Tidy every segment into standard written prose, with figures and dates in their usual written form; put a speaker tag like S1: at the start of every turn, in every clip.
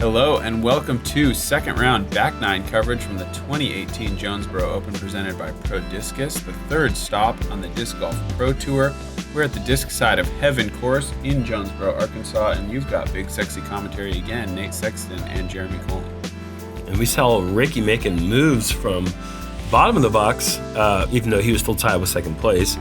S1: Hello and welcome to second round back nine coverage from the 2018 Jonesboro Open presented by Prodiscus, the third stop on the Disc Golf Pro Tour. We're at the disc side of Heaven course in Jonesboro, Arkansas, and you've got big sexy commentary again, Nate Sexton and Jeremy Koling.
S2: And we saw Ricky making moves from bottom of the box, even though he was still tied with second place,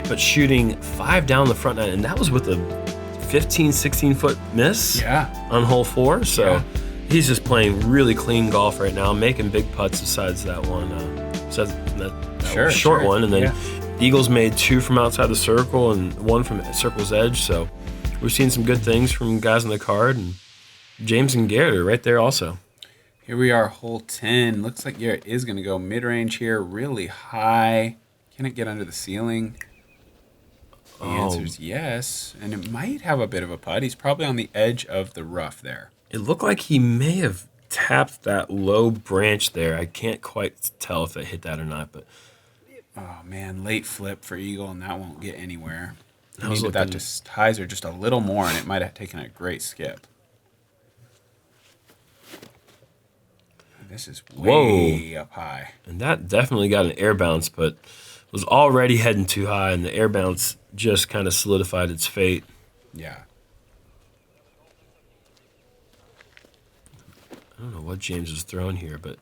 S2: but shooting 5 down the front nine, and that was with a 15, 16-foot miss on hole 4. So he's just playing really clean golf right now, making big putts besides that one, short one. And then Eagles made 2 from outside the circle and 1 from circle's edge. So we're seeing some good things from guys on the card. And James and Garrett are right there also.
S1: Here we are, hole 10. Looks like Garrett is going to go mid-range here, really high. Can it get under the ceiling? The answer is yes, and it might have a bit of a putt. He's probably on the edge of the rough there.
S2: It looked like he may have tapped that low branch there. I can't quite tell if it hit that or not, but
S1: oh man, late flip for Eagle, and that won't get anywhere. He needed that to hyzer just a little more, and it might have taken a great skip. This is way up high.
S2: And that definitely got an air bounce, but was already heading too high, and the air bounce just kind of solidified its fate.
S1: Yeah.
S2: I don't know what James is throwing here, but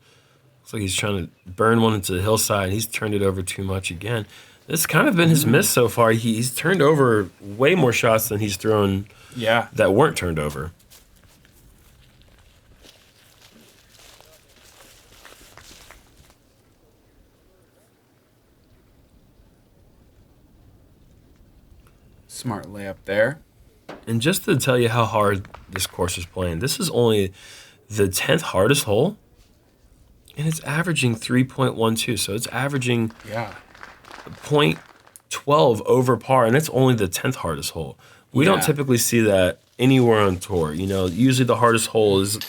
S2: looks like he's trying to burn one into the hillside, and he's turned it over too much again. This kind of been his miss so far. He's turned over way more shots than he's thrown that weren't turned over.
S1: Smart layup there.
S2: And just to tell you how hard this course is playing, this is only the 10th hardest hole, and it's averaging 3.12. So it's averaging .12 over par, and it's only the 10th hardest hole. We don't typically see that anywhere on tour. You know, usually the hardest hole is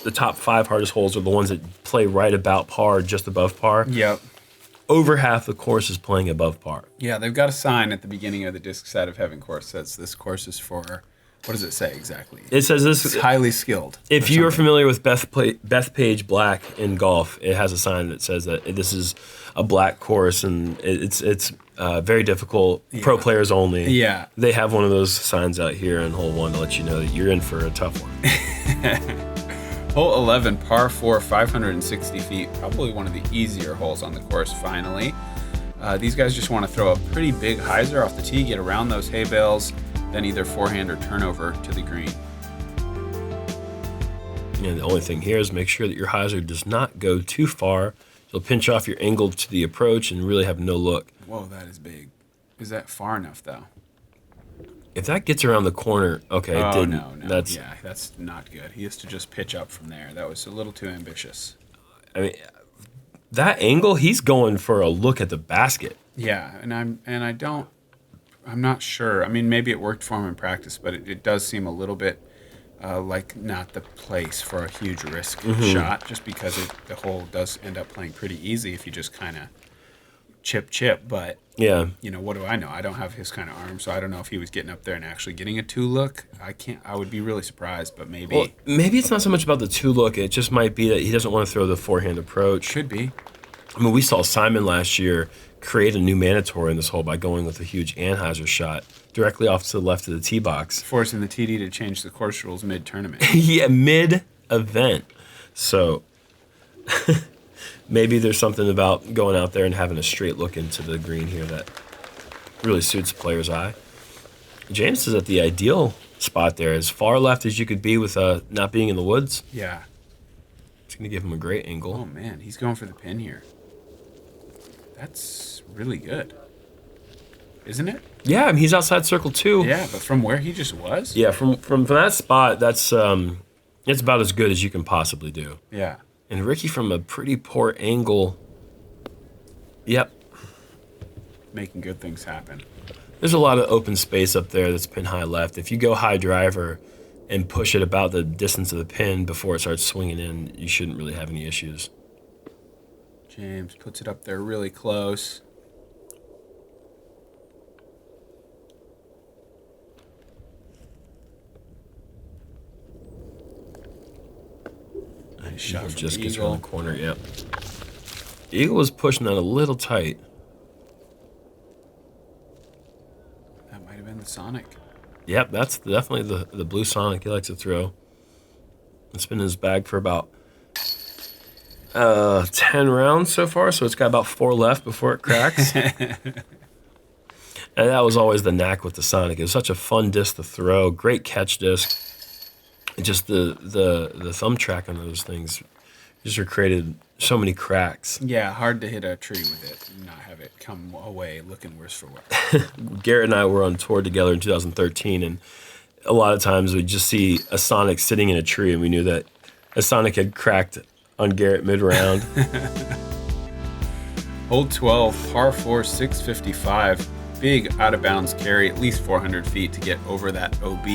S2: the top 5 hardest holes are the ones that play right about par, just above par.
S1: Yep.
S2: Over half the course is playing above par.
S1: Yeah, they've got a sign at the beginning of the disc side of Heaven course that says this course is for, what does it say exactly?
S2: It says this
S1: is highly skilled.
S2: If you are familiar with Bethpage Black in golf, it has a sign that says that this is a black course and it's very difficult, pro players only.
S1: Yeah.
S2: They have one of those signs out here in hole 1 to let you know that you're in for a tough one.
S1: Hole 11, par 4, 560 feet, probably one of the easier holes on the course finally. These guys just want to throw a pretty big hyzer off the tee, get around those hay bales, then either forehand or turnover to the green.
S2: And the only thing here is make sure that your hyzer does not go too far. You'll pinch off your angle to the approach and really have no look.
S1: Whoa, that is big. Is that far enough, though?
S2: If that gets around the corner, okay, it didn't.
S1: No. That's not good. He has to just pitch up from there. That was a little too ambitious.
S2: I mean, that angle, he's going for a look at the basket.
S1: Yeah, and I'm not sure. I mean, maybe it worked for him in practice, but it does seem a little bit like not the place for a huge risk shot, just because the hole does end up playing pretty easy if you just kind of chip, but you know, what do I know? I don't have his kind of arm, so I don't know if he was getting up there and actually getting a 2-look. I would be really surprised, but maybe.
S2: Well, maybe it's not so much about the 2-look. It just might be that he doesn't want to throw the forehand approach.
S1: Could be.
S2: I mean, we saw Simon last year create a new mandatory in this hole by going with a huge Anheuser shot directly off to the left of the tee box.
S1: Forcing the TD to change the course rules mid-tournament.
S2: Yeah, mid-event. So maybe there's something about going out there and having a straight look into the green here that really suits the player's eye. James is at the ideal spot there, as far left as you could be with not being in the woods.
S1: Yeah.
S2: It's going to give him a great angle.
S1: Oh, man, he's going for the pin here. That's really good. Isn't it?
S2: Yeah, I mean, he's outside circle 2.
S1: Yeah, but from where he just was?
S2: Yeah, from that spot, that's it's about as good as you can possibly do.
S1: Yeah.
S2: And Ricky from a pretty poor angle. Yep.
S1: Making good things happen.
S2: There's a lot of open space up there that's pin high left. If you go high driver and push it about the distance of the pin before it starts swinging in, you shouldn't really have any issues.
S1: James puts it up there really close. Nice shot from
S2: Just gets
S1: Eagle.
S2: around the corner, yep. Eagle was pushing that a little tight.
S1: That might have been the Sonic.
S2: Yep, that's definitely the blue Sonic he likes to throw. It's been in his bag for about 10 rounds so far, so it's got about 4 left before it cracks. And that was always the knack with the Sonic. It was such a fun disc to throw, great catch disc. Just the thumb track on those things just created so many cracks.
S1: Yeah, hard to hit a tree with it and not have it come away looking worse for wear.
S2: Garrett and I were on tour together in 2013, and a lot of times we'd just see a Sonic sitting in a tree, and we knew that a Sonic had cracked on Garrett mid-round.
S1: Hole 12, par 4, 655. Big out-of-bounds carry, at least 400 feet to get over that OB.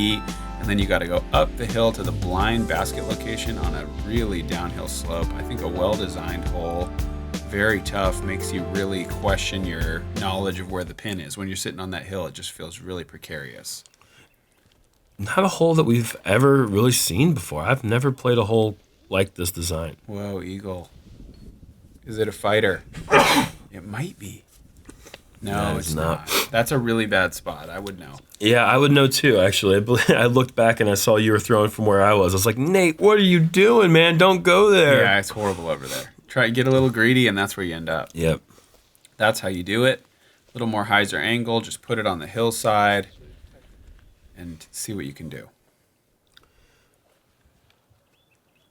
S1: And then you got to go up the hill to the blind basket location on a really downhill slope. I think a well-designed hole, very tough, makes you really question your knowledge of where the pin is. When you're sitting on that hill, it just feels really precarious.
S2: Not a hole that we've ever really seen before. I've never played a hole like this design.
S1: Whoa, Eagle. Is it a fighter? It might be. No, it's not. That's a really bad spot. I would know.
S2: Yeah, I would know too, actually. I looked back and I saw you were throwing from where I was. I was like, Nate, what are you doing, man? Don't go there.
S1: Yeah, it's horrible over there. Try to get a little greedy, and that's where you end up.
S2: Yep.
S1: That's how you do it. A little more hyzer angle. Just put it on the hillside and see what you can do.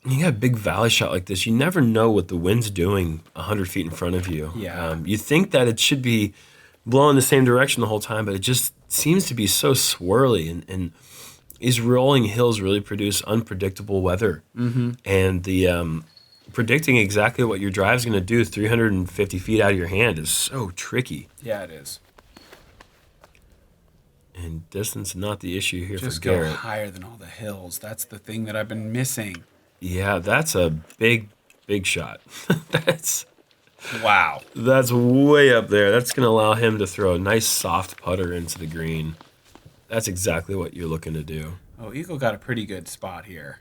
S2: You got a big valley shot like this. You never know what the wind's doing 100 feet in front of you.
S1: Yeah.
S2: You think that it should be blowing the same direction the whole time, but it just seems to be so swirly. And these rolling hills really produce unpredictable weather. Mm-hmm. And the predicting exactly what your drive's going to do 350 feet out of your hand is so tricky.
S1: Yeah, it is.
S2: And distance is not the issue here
S1: Just
S2: for
S1: go
S2: Garrett.
S1: higher than all the hills. That's the thing that I've been missing.
S2: Yeah, that's a big shot.
S1: Wow.
S2: That's way up there. That's going to allow him to throw a nice soft putter into the green. That's exactly what you're looking to do.
S1: Oh, Eagle got a pretty good spot here.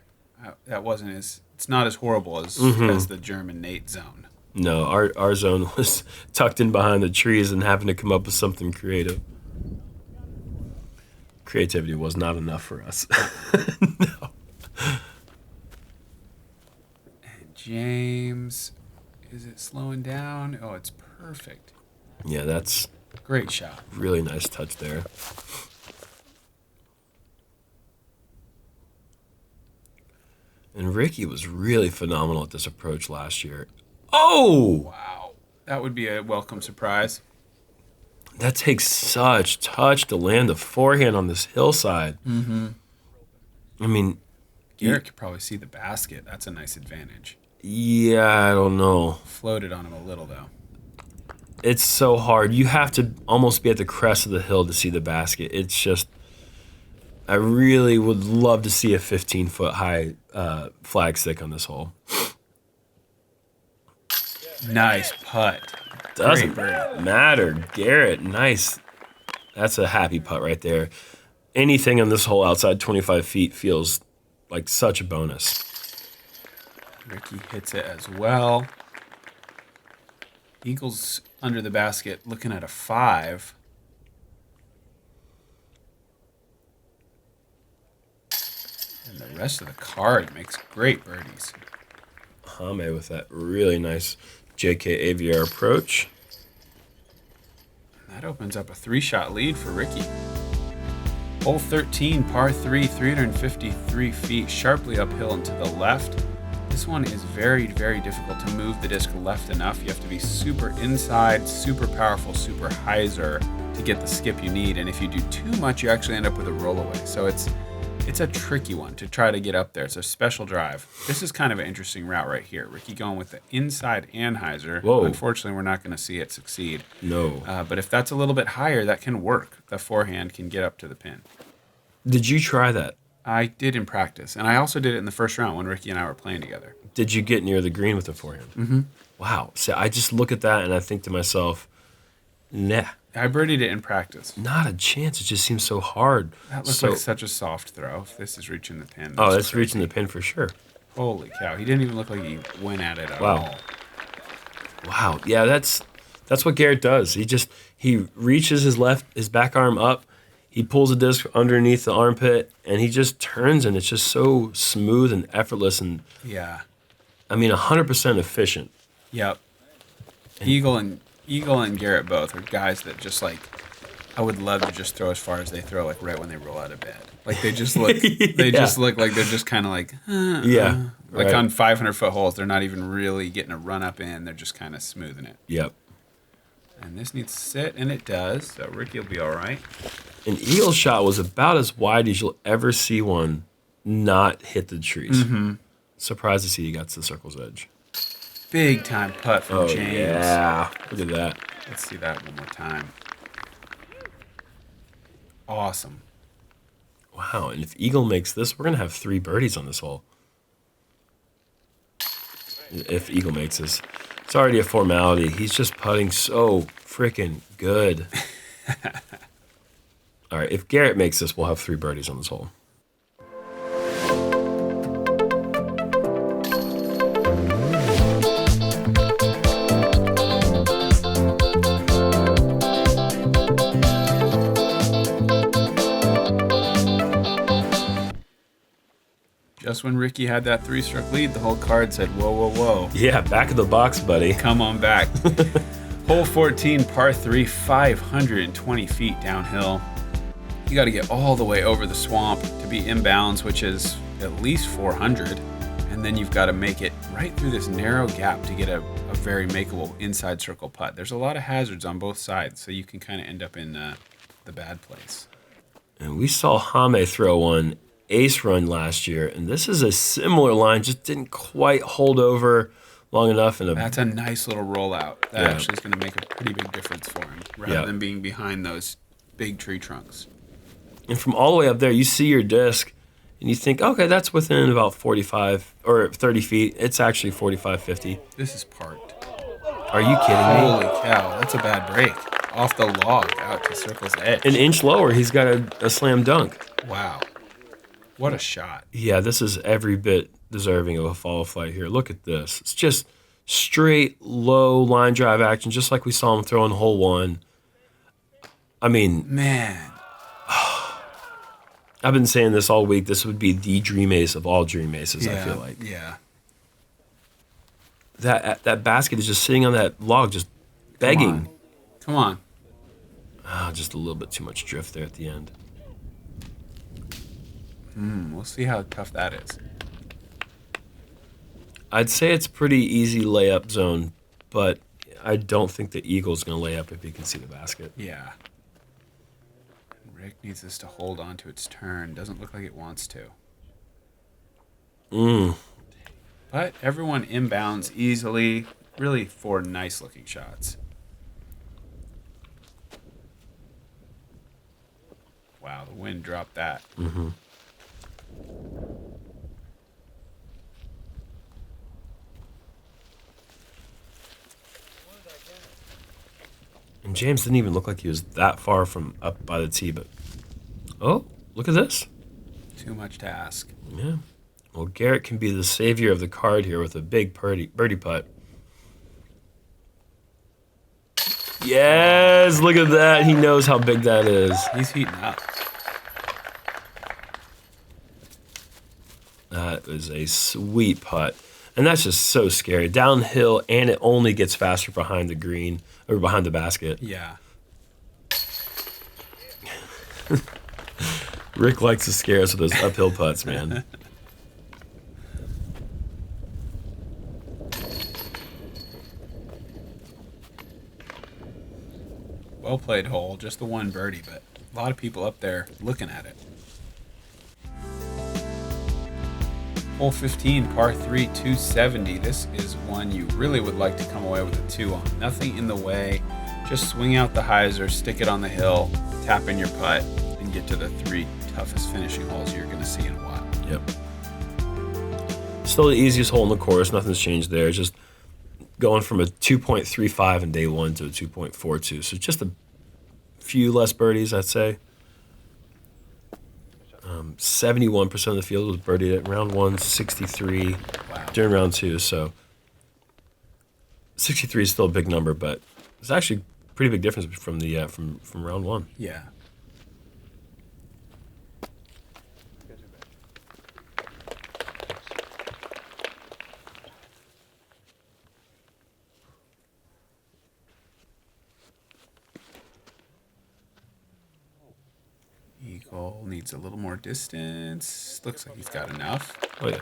S1: That wasn't as... It's not as horrible as the German Nate zone.
S2: No, our zone was tucked in behind the trees and having to come up with something creative. Creativity was not enough for us. No.
S1: James, is it slowing down? Oh, it's perfect.
S2: Yeah, that's
S1: Great shot.
S2: really nice touch there. And Ricky was really phenomenal at this approach last year. Oh!
S1: Wow. That would be a welcome surprise.
S2: That takes such touch to land a forehand on this hillside.
S1: Mm-hmm.
S2: I mean,
S1: Garrett could probably see the basket. That's a nice advantage.
S2: yeah, I don't know.
S1: Floated on him a little, though.
S2: It's so hard. You have to almost be at the crest of the hill to see the basket. It's just, I really would love to see a 15-foot high flag stick on this hole.
S1: Nice putt.
S2: Doesn't
S1: Great birdie.
S2: matter. Garrett, nice. That's a happy putt right there. Anything on this hole outside 25 feet feels like such a bonus.
S1: Ricky hits it as well. Eagles under the basket looking at a 5. And the rest of the card makes great birdies.
S2: Jame with that really nice JK AVR approach.
S1: That opens up a 3-shot lead for Ricky. Hole 13, par 3, 353 feet, sharply uphill and to the left. This one is very, very difficult to move the disc left enough. You have to be super inside, super powerful, super hyzer to get the skip you need. And if you do too much, you actually end up with a rollaway. So it's a tricky one to try to get up there. It's a special drive. This is kind of an interesting route right here. Ricky going with the inside and hyzer.
S2: Whoa.
S1: Unfortunately, we're not going to see it succeed.
S2: No.
S1: But if that's a little bit higher, that can work. The forehand can get up to the pin.
S2: Did you try that?
S1: I did in practice, and I also did it in the first round when Ricky and I were playing together.
S2: Did you get near the green with the forehand?
S1: Mm-hmm.
S2: Wow. See, I just look at that and I think to myself, nah,
S1: I birdied it in practice.
S2: not a chance. It just seems so hard.
S1: That looks
S2: So-
S1: like such a soft throw. If this is reaching the pin.
S2: Oh, that's reaching the pin for sure.
S1: Holy cow. He didn't even look like he went at it at
S2: Wow.
S1: all.
S2: Wow. Yeah, that's what Garrett does. He reaches his back arm up, he pulls the disc underneath the armpit, and he just turns, and it's just so smooth and effortless, and
S1: Yeah.
S2: I mean 100% efficient.
S1: Yep. Eagle and Garrett both are guys that just like, I would love to just throw as far as they throw, like right when they roll out of bed. Like they just look, just look like they're just kind of like,
S2: Yeah.
S1: like
S2: Right.
S1: on 500-foot holes, they're not even really getting a run up in. They're just kind of smoothing it.
S2: Yep.
S1: And this needs to sit, and it does. So Ricky will be all right.
S2: An eagle shot was about as wide as you'll ever see one not hit the trees.
S1: Mm-hmm.
S2: Surprised to see he got to the circle's edge.
S1: Big time putt from James.
S2: Yeah. Look at that.
S1: Let's see that one more time. Awesome.
S2: Wow. And if Eagle makes this, we're going to have 3 birdies on this hole. If Eagle makes this. It's already a formality. He's just putting so freaking good. All right. If Garrett makes this, we'll have 3 birdies on this hole.
S1: Just when Ricky had that 3-stroke lead, the whole card said, whoa, whoa, whoa.
S2: Yeah, back of the box, buddy.
S1: Come on back. Hole 14, par 3, 520 feet downhill. You got to get all the way over the swamp to be inbounds, which is at least 400. And then you've got to make it right through this narrow gap to get a very makeable inside circle putt. There's a lot of hazards on both sides, so you can kind of end up in the bad place.
S2: And we saw Jame throw one ace run last year, and this is a similar line, just didn't quite hold over long enough.
S1: That's a nice little rollout. That actually is going to make a pretty big difference for him, rather than being behind those big tree trunks.
S2: And from all the way up there, you see your disc, and you think, okay, that's within about 45 or 30 feet. It's actually 45, 50.
S1: This is parked.
S2: Are you kidding me?
S1: Holy cow, that's a bad break. Off the log out to circle's edge.
S2: An inch lower, he's got a slam dunk.
S1: Wow. What a shot.
S2: Yeah, this is every bit deserving of a FollowFlight here. Look at this. It's just straight, low line drive action, just like we saw him throw in hole 1. I mean,
S1: man,
S2: I've been saying this all week. This would be the dream ace of all dream aces, I feel like.
S1: Yeah.
S2: That basket is just sitting on that log, just begging.
S1: Come on.
S2: Just a little bit too much drift there at the end.
S1: We'll see how tough that is.
S2: I'd say it's pretty easy layup zone, but I don't think the Eagle's going to lay up if he can see the basket.
S1: Yeah. Rick needs this to hold on to its turn. Doesn't look like it wants to. But everyone inbounds easily. Really 4 nice-looking shots. Wow, the wind dropped that.
S2: Mm-hmm. And James didn't even look like he was that far from up by the tee, but oh, look at this.
S1: Too much to ask.
S2: Yeah. Well, Garrett can be the savior of the card here with a big birdie putt. Yes, look at that. He knows how big that is.
S1: He's heating up.
S2: That is a sweet putt. And that's just so scary. Downhill, and it only gets faster behind the green, or behind the basket.
S1: Yeah.
S2: Rick likes to scare us with those uphill putts, man.
S1: Well played hole. Just the one birdie, but a lot of people up there looking at it. Hole 15, par 3, 270. This is one you really would like to come away with a 2 on. Nothing in the way. Just swing out the hyzer, stick it on the hill, tap in your putt, and get to the 3 toughest finishing holes you're going to see in a while.
S2: Yep. Still the easiest hole in the course. Nothing's changed there. Just going from a 2.35 in day 1 to a 2.42. So just a few less birdies, I'd say. 71% of the field was birdied at round 1, 63
S1: Wow.
S2: during round 2. So 63 is still a big number, but it's actually a pretty big difference from the from round 1.
S1: Yeah. Eagle needs a little more distance. Looks like he's got enough.
S2: Oh yeah.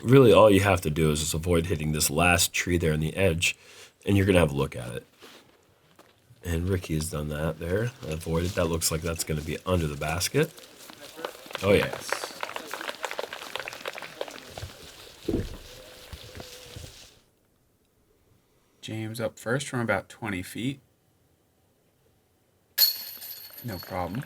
S2: Really, all you have to do is just avoid hitting this last tree there on the edge, and you're gonna have a look at it. And Ricky has done that there. Avoided. That looks like that's gonna be under the basket. Oh yeah.
S1: Yes. James up first from about 20 feet. No problem.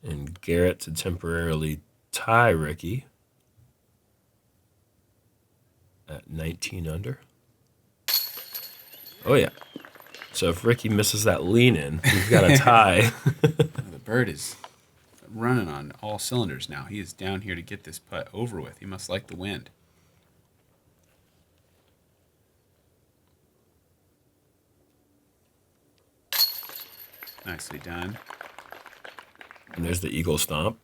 S2: And Garrett to temporarily tie Ricky at 19 under. Oh yeah. So if Ricky misses that lean in, we've got a tie.
S1: The bird is running on all cylinders now. He is down here to get this putt over with. He must like the wind. Nicely done.
S2: And there's the eagle stomp.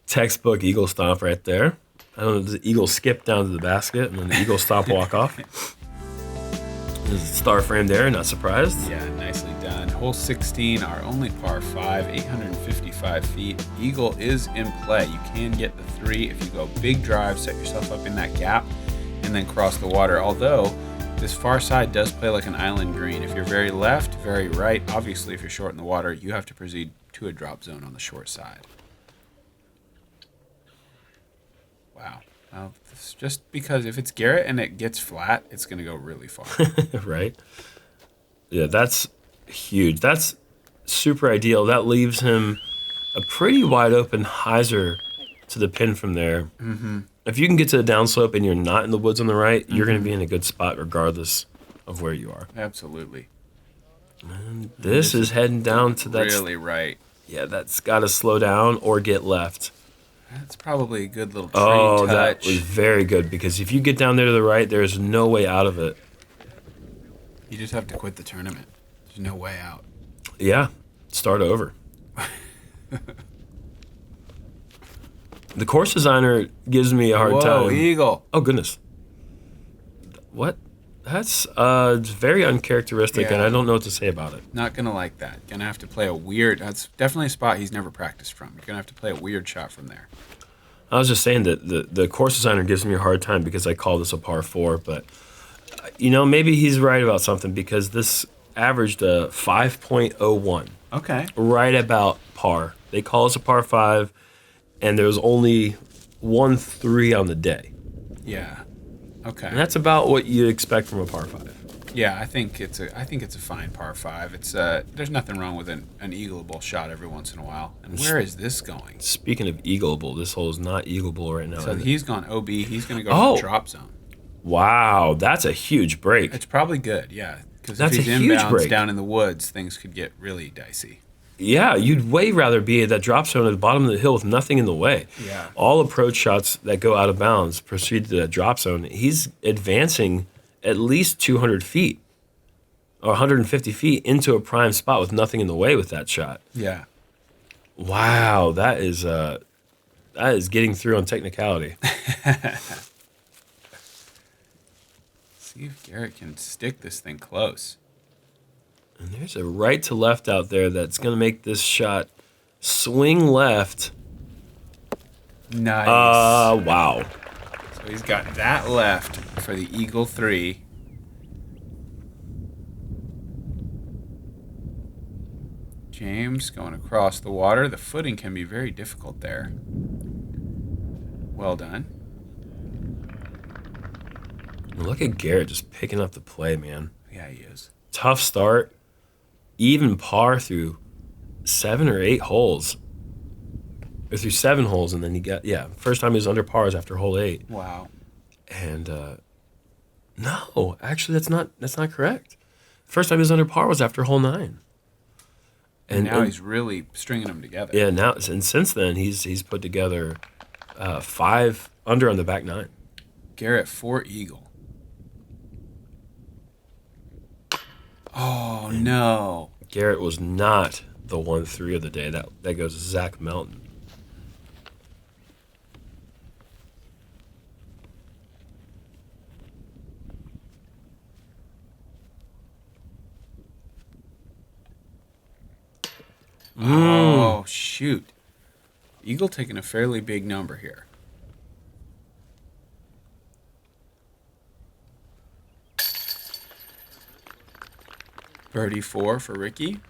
S2: Textbook eagle stomp right there. I don't know, the eagle skip down to the basket and then the eagle stomp walk off. There's a star frame there, not surprised.
S1: Yeah, nicely done. Hole 16, our only par 5, 855 feet. Eagle is in play. You can get the 3 if you go big drive, set yourself up in that gap, and then cross the water. Although, this far side does play like an island green. If you're very left, very right, obviously if you're short in the water, you have to proceed to a drop zone on the short side. Wow. Well, it's just because if it's Garrett and it gets flat, it's going to go really far.
S2: Right? Yeah, that's huge. That's super ideal. That leaves him a pretty wide open hyzer to the pin from there.
S1: Mm-hmm.
S2: If you can get to the downslope and you're not in the woods on the right, you're going to be in a good spot regardless of where you are.
S1: Absolutely.
S2: And this is heading down to that.
S1: Really right.
S2: Yeah, that's got to slow down or get left.
S1: That's probably a good little tree
S2: Oh,
S1: touch.
S2: that was very good because if you get down there to the right, there's no way out of it.
S1: You just have to quit the tournament. There's no way out.
S2: Yeah, start over. The course designer gives me a hard
S1: Whoa,
S2: time.
S1: eagle.
S2: Oh, goodness. What? That's very uncharacteristic, and
S1: Yeah.
S2: I don't know what to say about it.
S1: Not going to like that. Going to have to play a weird... That's definitely a spot he's never practiced from. You're going to have to play a weird shot from there.
S2: I was just saying that the course designer gives me a hard time because I call this a par 4, but, maybe he's right about something because this averaged a 5.01.
S1: Okay.
S2: Right about par. They call us a par 5, and there was only 1 3 on the day.
S1: Yeah. Okay.
S2: And that's about what you expect from a par 5.
S1: Yeah, I think it's a fine par 5. It's there's nothing wrong with an eagleable shot every once in a while. And where is this going?
S2: Speaking of eagleable, this hole is not eagleable right now.
S1: So he's gone OB. He's going to go
S2: Oh.
S1: to the drop zone.
S2: Wow, that's a huge break.
S1: It's probably good, yeah. Because if
S2: That's
S1: he's
S2: a huge
S1: inbounds
S2: break.
S1: down in the woods, things could get really dicey.
S2: Yeah, you'd way rather be at that drop zone at the bottom of the hill with nothing in the way.
S1: Yeah.
S2: All approach shots that go out of bounds proceed to that drop zone. He's advancing at least 200 feet or 150 feet into a prime spot with nothing in the way with that shot.
S1: Yeah.
S2: Wow, that is getting through on technicality.
S1: See if Garrett can stick this thing close.
S2: And there's a right to left out there that's going to make this shot swing left.
S1: Nice.
S2: Wow.
S1: So he's got that left for the Eagle 3. James going across the water. The footing can be very difficult there. Well done.
S2: Look at Garrett just picking up the play, man.
S1: Yeah, he is.
S2: Tough start. Even par through 7 or 8 holes. or through 7 holes, and then he got first time he was under par was after hole 8.
S1: Wow.
S2: And no, actually that's not correct. First time he was under par was after hole 9.
S1: And now he's really stringing them together.
S2: Yeah, now and since then he's put together 5 under on the back 9.
S1: Garrett 4 eagle. Oh no.
S2: Garrett was not the 1-3 of the day. That goes to Zach Melton.
S1: Oh, shoot. Eagle taking a fairly big number here. Birdie 4 for Ricky.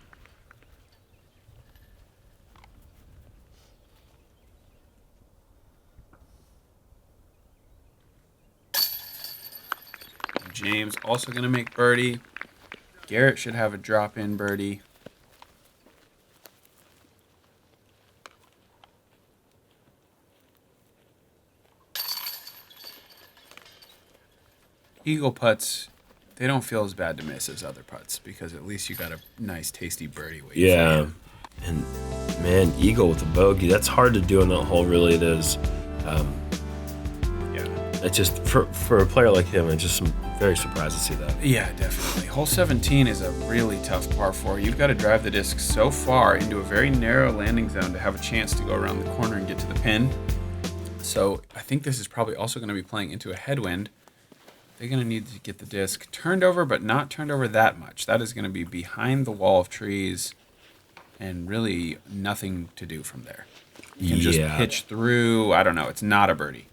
S1: James also going to make birdie. Garrett should have a drop-in birdie. Eagle putts, they don't feel as bad to miss as other putts because at least you got a nice, tasty birdie waiting.
S2: Yeah, and man, eagle with a bogey, that's hard to do in that hole, really it is.
S1: Yeah.
S2: It's just, for a player like him, I'm just very surprised to see that.
S1: Yeah, definitely. Hole 17 is a really tough par 4. You've got to drive the disc so far into a very narrow landing zone to have a chance to go around the corner and get to the pin. So I think this is probably also going to be playing into a headwind. They're going to need to get the disc turned over, but not turned over that much. That is going to be behind the wall of trees and really nothing to do from there. You can just pitch through. I don't know. It's not a birdie.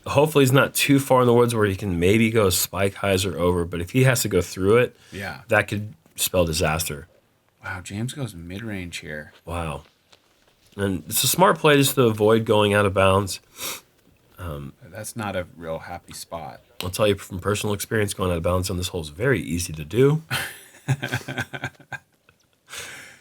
S2: Hopefully he's not too far in the woods where he can maybe go spike hyzer over, but if he has to go through it, that could spell disaster.
S1: Wow, James goes mid-range here.
S2: Wow. And it's a smart play just to avoid going out of bounds.
S1: That's not a real happy spot.
S2: I'll tell you from personal experience, going out of bounds on this hole is very easy to do.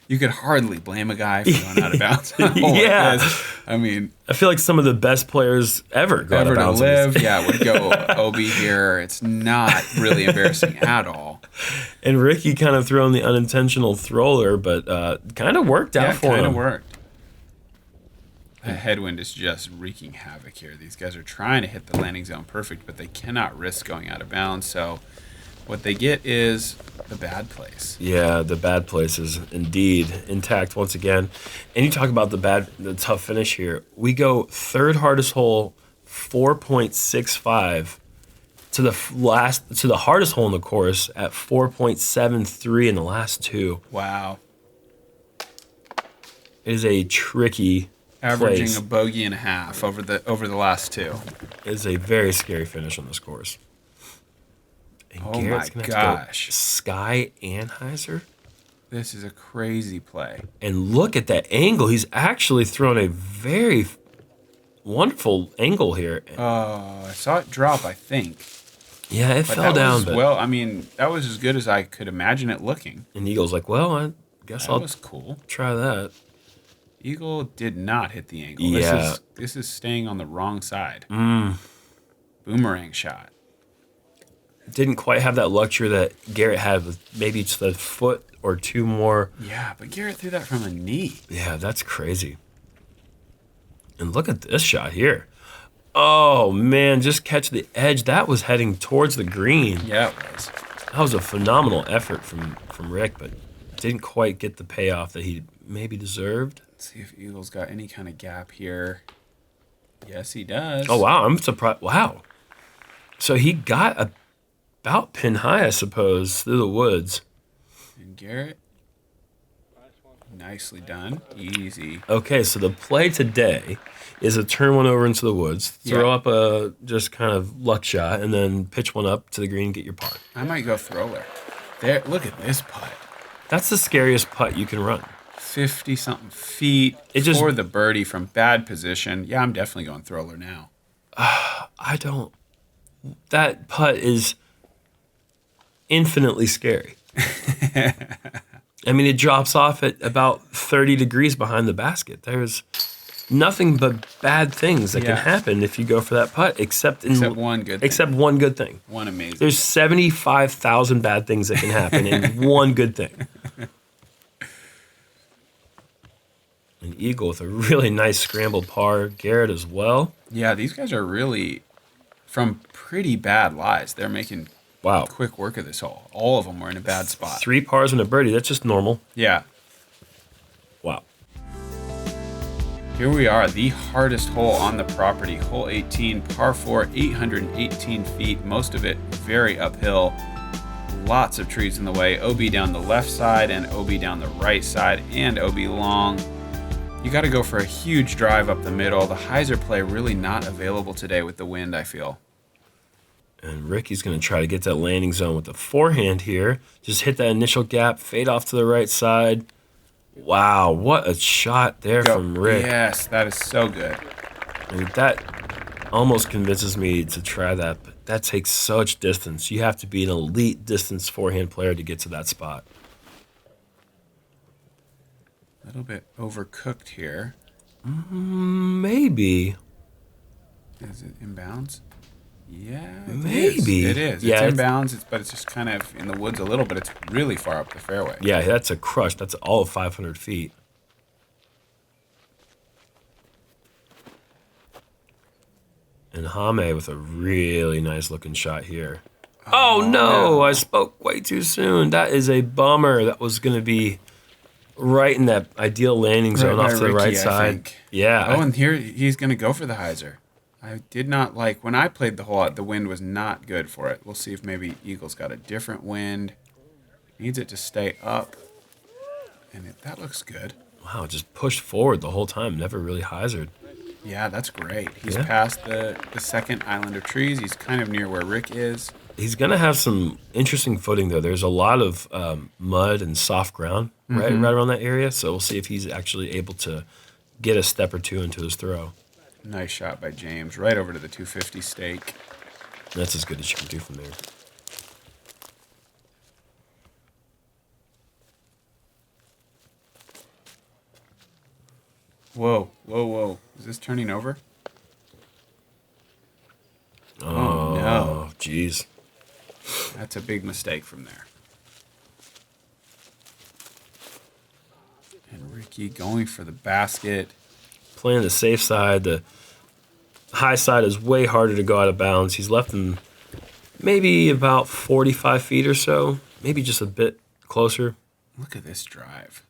S1: You could hardly blame a guy for going out of bounds.
S2: Yeah.
S1: I mean,
S2: I feel like some of the best players ever go out of bounds.
S1: To live, would go OB here. It's not really embarrassing at all.
S2: And Ricky kind of throwing the unintentional thrower, but kind of worked out for him.
S1: Kind of worked. The headwind is just wreaking havoc here. These guys are trying to hit the landing zone perfect, but they cannot risk going out of bounds. So what they get is the bad place.
S2: Yeah, the bad place is indeed intact once again. And you talk about the tough finish here. We go third hardest hole, 4.65 to the hardest hole in the course at 4.73 in the last 2.
S1: Wow.
S2: It is a tricky
S1: averaging
S2: place.
S1: A bogey and a half over the last 2.
S2: It is a very scary finish on this course. And
S1: oh
S2: Garrett's
S1: my
S2: gonna have to
S1: gosh.
S2: go Sky and hyzer.
S1: This is a crazy play.
S2: And look at that angle. He's actually thrown a very wonderful angle here.
S1: Oh, I saw it drop, I think.
S2: Yeah, it fell down.
S1: Well, I mean, that was as good as I could imagine it looking.
S2: And Eagle's like, well, I guess
S1: that was cool.
S2: Try that.
S1: Eagle did not hit the angle.
S2: Yeah.
S1: This is staying on the wrong side.
S2: Mm.
S1: Boomerang shot.
S2: Didn't quite have that luxury that Garrett had with maybe just a foot or 2 more.
S1: Yeah, but Garrett threw that from a knee.
S2: Yeah, that's crazy. And look at this shot here. Oh, man, just catch the edge. That was heading towards the green.
S1: Yeah, it was.
S2: That was a phenomenal effort from Rick, but didn't quite get the payoff that he maybe deserved.
S1: Let's see if Eagle's got any kind of gap here. Yes, he does.
S2: Oh, wow, I'm surprised. Wow. So he got about pin high, I suppose, through the woods.
S1: And Garrett, nicely done. Easy.
S2: Okay, so the play today is to turn one over into the woods, throw up a just kind of luck shot, and then pitch one up to the green and get your par.
S1: I might go thrower. There, look at this putt.
S2: That's the scariest putt you can run.
S1: 50-something feet for the birdie from bad position. Yeah, I'm definitely going thrower now.
S2: That putt is infinitely scary. I mean, it drops off at about 30 degrees behind the basket. nothing but bad things that can happen if you go for that putt, except
S1: one good thing.
S2: Except one good thing.
S1: One amazing
S2: There's
S1: thing.
S2: 75,000 bad things that can happen in one good thing. An eagle with a really nice scrambled par. Garrett as well.
S1: Yeah, these guys are really from pretty bad lies. They're making quick work of this hole. All of them were in a bad spot.
S2: 3 pars and a birdie. That's just normal.
S1: Yeah.
S2: Wow.
S1: Here we are, the hardest hole on the property. Hole 18, par 4, 818 feet. Most of it very uphill. Lots of trees in the way. OB down the left side and OB down the right side and OB long. You got to go for a huge drive up the middle. The hyzer play really not available today with the wind, I feel.
S2: And Ricky's going to try to get that landing zone with the forehand here. Just hit that initial gap, fade off to the right side. Wow, what a shot there from Rick.
S1: Yes, that is so good.
S2: I mean, that almost convinces me to try that, but that takes such distance. You have to be an elite distance forehand player to get to that spot.
S1: A little bit overcooked here.
S2: Maybe.
S1: Is it inbounds? Yeah,
S2: maybe.
S1: It is.
S2: Yeah,
S1: it's inbounds, but it's just kind of in the woods a little, but it's really far up the fairway.
S2: Yeah, that's a crush. That's all of 500 feet. And Jame with a really nice looking shot here. Oh no, I spoke way too soon. That is a bummer. That was going to be right in that ideal landing zone off to the right side. Yeah.
S1: Oh, and here he's going to go for the hyzer. I did not like, when I played the hole out, the wind was not good for it. We'll see if maybe Eagle's got a different wind. Needs it to stay up. And that looks good.
S2: Wow, just pushed forward the whole time. Never really hyzered.
S1: Yeah, that's great. He's past the second island of trees. He's kind of near where Rick is.
S2: He's going to have some interesting footing, though. There's a lot of mud and soft ground right around that area. So we'll see if he's actually able to get a step or two into his throw.
S1: Nice shot by James, right over to the 250 stake.
S2: That's as good as you can do from there.
S1: Whoa, whoa, whoa. Is this turning over?
S2: Oh,
S1: no.
S2: Jeez.
S1: That's a big mistake from there. And Ricky going for the basket.
S2: Playing the safe side. The high side is way harder to go out of bounds. He's left him maybe about 45 feet or so, maybe just a bit closer.
S1: Look at this drive.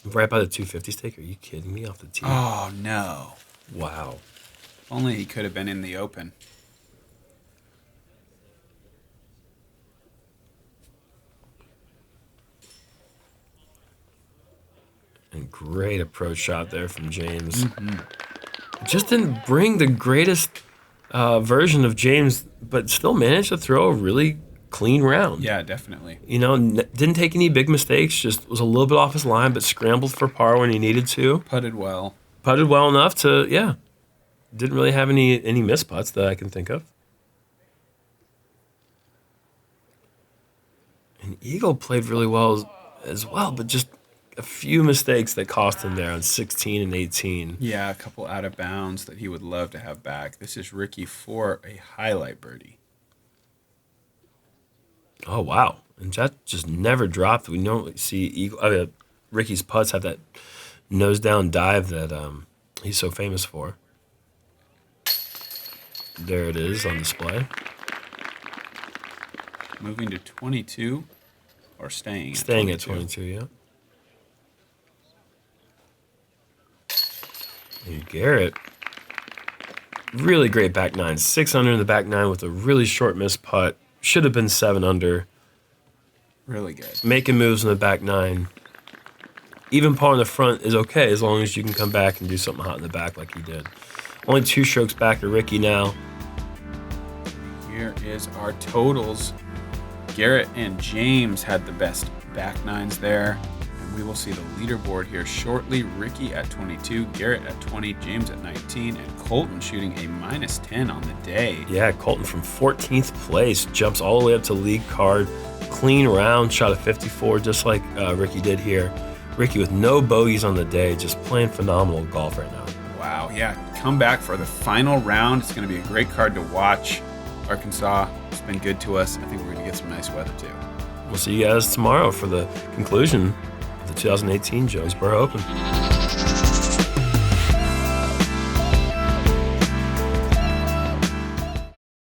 S2: Right by the 250 stake? Are you kidding me? Off the tee?
S1: Oh, no.
S2: Wow.
S1: Only he could have been in the open.
S2: And great approach shot there from James. Just didn't bring the greatest version of James, but still managed to throw a really clean round.
S1: Yeah, definitely.
S2: You know, didn't take any big mistakes, just was a little bit off his line, but scrambled for par when he needed to.
S1: Putted well.
S2: Putted well enough to, didn't really have any missed putts that I can think of. And Eagle played really well as well, but just a few mistakes that cost him there on 16 and 18.
S1: Yeah, a couple out of bounds that he would love to have back. This is Ricky for a highlight birdie.
S2: Oh, wow. And that just never dropped. We normally see Ricky's putts have that nose-down dive that he's so famous for. There it is on display.
S1: Moving to 22, or staying
S2: at 22, yeah. And Garrett, really great back nine. 6 under in the back nine with a really short missed putt. Should have been 7 under.
S1: Really good.
S2: Making moves in the back nine. Even par in the front is okay as long as you can come back and do something hot in the back like he did. Only 2 strokes back to Ricky now.
S1: Here is our totals. Garrett and James had the best back nines there. And we will see the leaderboard here shortly. Ricky at 22, Garrett at 20, James at 19, and Colton shooting a -10 on the day.
S2: Yeah, Colton from 14th place jumps all the way up to league card. Clean round, shot a 54 just like Ricky did here. Ricky with no bogeys on the day, just playing phenomenal golf right now.
S1: Wow, yeah. Come back for the final round. It's going to be a great card to watch. Arkansas has been good to us. I think we're going to get some nice weather too.
S2: We'll see you guys tomorrow for the conclusion of the 2018 Jonesboro Open.